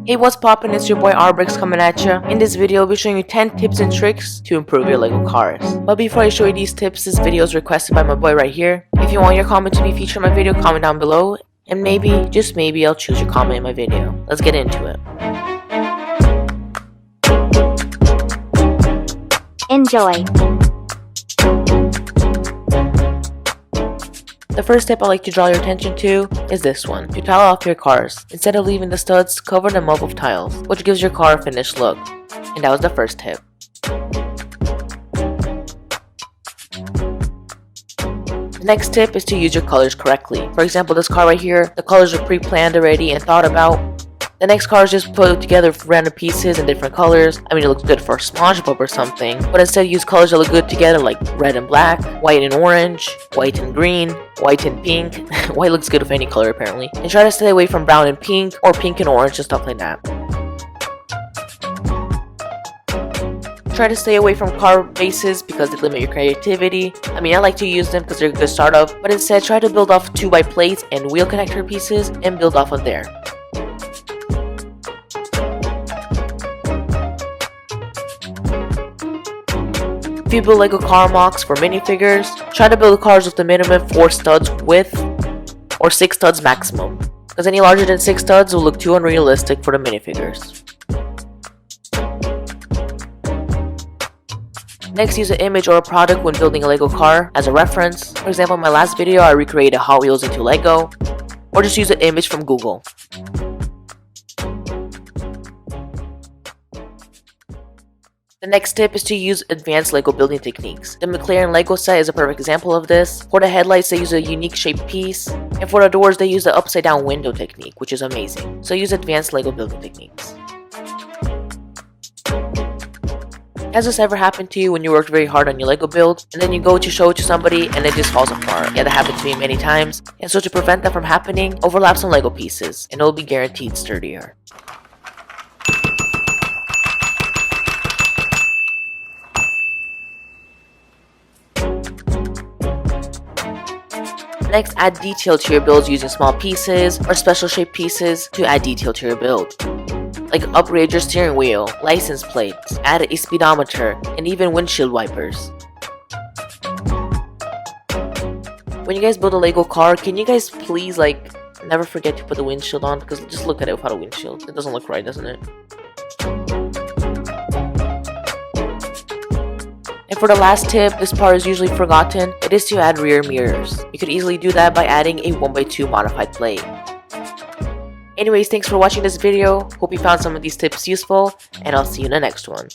Hey, what's poppin'? It's your boy Arbrix coming at ya. In this video, I'll be showing you 10 tips and tricks to improve your LEGO cars. But before I show you these tips, this video is requested by my boy right here. If you want your comment to be featured in my video, comment down below. And maybe, just maybe, I'll choose your comment in my video. Let's get into it. Enjoy. The first tip I'd like to draw your attention to is this one. To tile off your cars. Instead of leaving the studs, cover them up with tiles, which gives your car a finished look. And that was the first tip. The next tip is to use your colors correctly. For example, this car right here, the colors are pre-planned already and thought about. The next car is just put together with random pieces in different colors. I mean, it looks good for SpongeBob or something, but instead use colors that look good together, like red and black, white and orange, white and green, white and pink. White looks good with any color apparently. And try to stay away from brown and pink, or pink and orange and stuff like that. Try to stay away from car bases because they limit your creativity. I mean, I like to use them because they're a good startup, but instead try to build off 2x plates and wheel connector pieces and build off of there. If you build LEGO car mocks for minifigures, try to build cars with the minimum 4 studs width or 6 studs maximum, because any larger than 6 studs will look too unrealistic for the minifigures. Next, use an image or a product when building a LEGO car as a reference. For example, in my last video, I recreated Hot Wheels into LEGO, or just use an image from Google. The next tip is to use advanced LEGO building techniques. The McLaren LEGO set is a perfect example of this. For the headlights, they use a unique shaped piece, and for the doors, they use the upside down window technique, which is amazing. So use advanced LEGO building techniques. Has this ever happened to you when you worked very hard on your LEGO build, and then you go to show it to somebody and it just falls apart? Yeah, that happened to me many times. And so to prevent that from happening, overlap some LEGO pieces, and it will be guaranteed sturdier. Next, add detail to your builds using small pieces or special shaped pieces to add detail to your build. Like upgrade your steering wheel, license plates, add a speedometer, and even windshield wipers. When you guys build a LEGO car, can you guys please never forget to put the windshield on? Because just look at it without a windshield. It doesn't look right, doesn't it? And for the last tip, this part is usually forgotten. It is to add rear mirrors. You could easily do that by adding a 1x2 modified plate. Anyways, thanks for watching this video. Hope you found some of these tips useful, and I'll see you in the next one.